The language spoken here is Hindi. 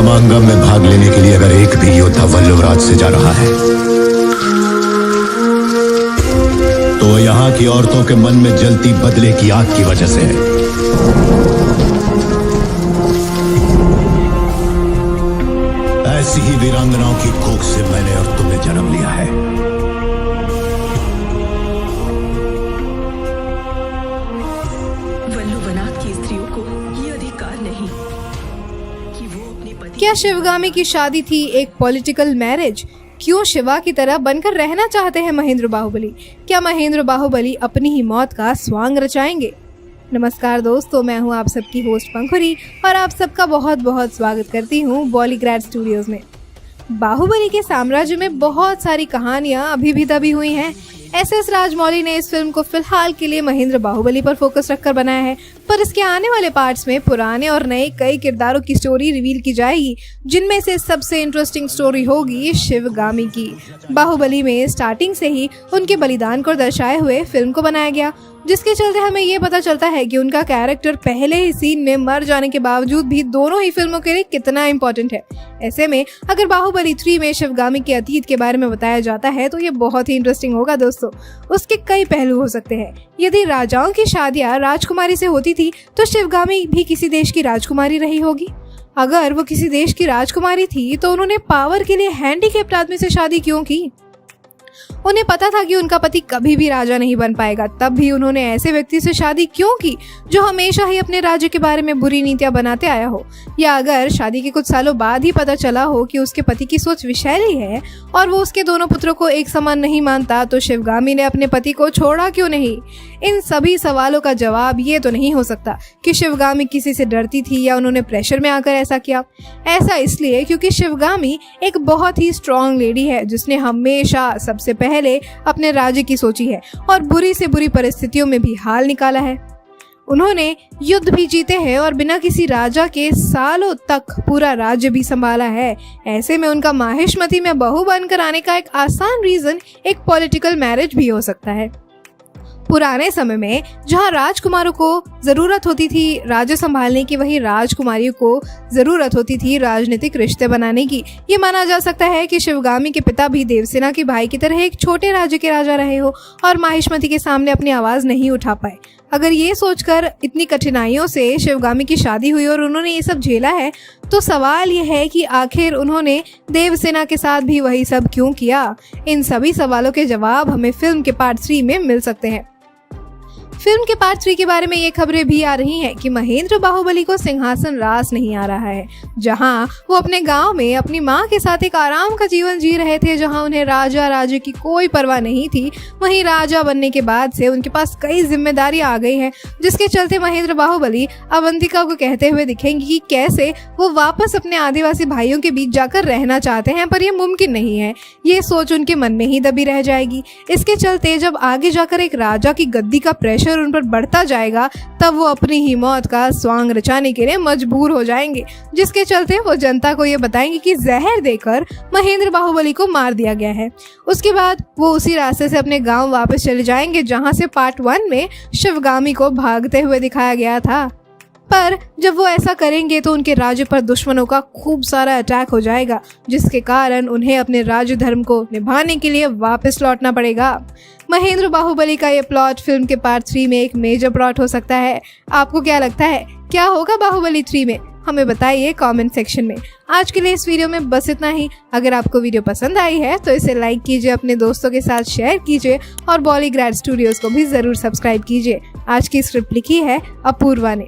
समांगम में भाग लेने के लिए अगर एक भी योद्धा वल्लभराज से जा रहा है तो यहाँ की औरतों के मन में जलती बदले की आग की वजह से है। ऐसी ही वीरांगनाओं की कोख से मैंने और तुमने जन्म लिया है। वल्लभनाथ की स्त्रियों को ये अधिकार नहीं कि वो अपने पति। क्या शिवगामी की शादी थी एक पॉलिटिकल मैरिज? क्यों शिवा की तरह बनकर रहना चाहते हैं महेंद्र बाहुबली? क्या महेंद्र बाहुबली अपनी ही मौत का स्वांग रचाएंगे? नमस्कार दोस्तों, मैं हूं आप सबकी होस्ट पंखुरी और आप सबका बहुत बहुत स्वागत करती हूं बॉलीग्रैड स्टूडियोज में। बाहुबली के साम्राज्य में बहुत सारी कहानियां अभी भी दबी हुई हैं। एस राजमौली ने इस फिल्म को फिलहाल के लिए महेंद्र बाहुबली पर फोकस रखकर बनाया है, पर इसके आने वाले पार्ट्स में पुराने और नए कई किरदारों की स्टोरी रिवील की जाएगी, जिनमें से सबसे इंटरेस्टिंग स्टोरी होगी शिवगामी की। बाहुबली में स्टार्टिंग से ही उनके बलिदान को दर्शाए हुए फिल्म को बनाया गया, जिसके चलते हमें ये पता चलता है कि उनका कैरेक्टर पहले ही सीन में मर जाने के बावजूद भी दोनों ही फिल्मों के लिए कितना इम्पोर्टेंट है। ऐसे में अगर बाहुबली 3 में शिवगामी के अतीत के बारे में बताया जाता है तो ये बहुत ही इंटरेस्टिंग होगा दोस्तों। उसके कई पहलू हो सकते हैं। यदि राजाओं की शादियां राजकुमारी से होती थी तो शिवगामी भी किसी देश की राजकुमारी रही होगी। अगर वो किसी देश की राजकुमारी थी तो उन्होंने पावर के लिए हैंडीकैप्ड आदमी से शादी क्यों की? उन्हें पता था कि उनका पति कभी भी राजा नहीं बन पाएगा, तब भी उन्होंने ऐसे व्यक्ति से शादी क्यों की जो हमेशा ही अपने राज्य के बारे में बुरी नीतियां बनाते आया हो? या अगर शादी के कुछ सालों बाद ही पता चला हो कि उसके पति की सोच विषैली है और वो उसके दोनों पुत्रों को एक समान नहीं मानता, तो शिवगामी ने अपने पति को छोड़ा क्यों नहीं? इन सभी सवालों का जवाब ये तो नहीं हो सकता कि शिवगामी किसी से डरती थी या उन्होंने प्रेशर में आकर ऐसा किया। ऐसा इसलिए क्योंकि शिवगामी एक बहुत ही स्ट्रॉन्ग लेडी है जिसने हमेशा सबसे पहले अपने राज्य की सोची है और बुरी से बुरी परिस्थितियों में भी हाल निकाला है। उन्होंने युद्ध भी जीते हैं और बिना किसी राजा के सालों तक पूरा राज्य भी संभाला है। ऐसे में उनका माहिष्मती में बहू बनकर आने का एक आसान रीजन एक पॉलिटिकल मैरिज भी हो सकता है। पुराने समय में जहां राजकुमारों को जरूरत होती थी राज्य संभालने की, वहीं राजकुमारियों को जरूरत होती थी राजनीतिक रिश्ते बनाने की। ये माना जा सकता है कि शिवगामी के पिता भी देवसेना के भाई की तरह एक छोटे राज्य के राजा रहे हो और माहिष्मती के सामने अपनी आवाज नहीं उठा पाए। अगर ये सोचकर इतनी कठिनाइयों से शिवगामी की शादी हुई और उन्होंने ये सब झेला है, तो सवाल ये है कि आखिर उन्होंने देवसेना के साथ भी वही सब क्यों किया? इन सभी सवालों के जवाब हमें फिल्म के पार्ट 3 में मिल सकते हैं। फिल्म के पार्ट 3 के बारे में ये खबरें भी आ रही हैं कि महेंद्र बाहुबली को सिंहासन रास नहीं आ रहा है। जहां वो अपने गांव में अपनी मां के साथ एक आराम का जीवन जी रहे थे, जहां उन्हें राजा राज्य की कोई परवाह नहीं थी, वहीं राजा बनने के बाद से उनके पास कई जिम्मेदारियां आ गई हैं, जिसके चलते महेंद्र बाहुबली अवंतिका को कहते हुए दिखेंगे कि कैसे वो वापस अपने आदिवासी भाइयों के बीच जाकर रहना चाहते हैं, पर यह मुमकिन नहीं है। ये सोच उनके मन में ही दबी रह जाएगी। इसके चलते जब आगे जाकर एक राजा की गद्दी का प्रेशर उन पर बढ़ता जाएगा, तब वो अपनी ही मौत का स्वांग रचाने के लिए मजबूर हो जाएंगे, जिसके चलते वो जनता को ये बताएंगे कि जहर देकर महेंद्र बाहुबली को मार दिया गया है। उसके बाद वो उसी रास्ते से अपने गांव वापस चले जाएंगे जहां से पार्ट 1 में शिवगामी को भागते हुए दिखाया गया था। पर जब वो ऐसा करेंगे तो उनके राज्य पर दुश्मनों का खूब सारा अटैक हो जाएगा, जिसके कारण उन्हें अपने राज्य धर्म को निभाने के लिए वापस लौटना पड़ेगा। महेंद्र बाहुबली का ये प्लॉट फिल्म के पार्ट 3 में एक मेजर प्लॉट हो सकता है। आपको क्या लगता है, क्या होगा बाहुबली 3 में? हमें बताइए कमेंट सेक्शन में। आज के लिए इस वीडियो में बस इतना ही। अगर आपको वीडियो पसंद आई है तो इसे लाइक कीजिए, अपने दोस्तों के साथ शेयर कीजिए और बॉलीग्रैड स्टूडियोज को भी जरूर सब्सक्राइब कीजिए। आज की स्क्रिप्ट लिखी है अपूर्वा ने।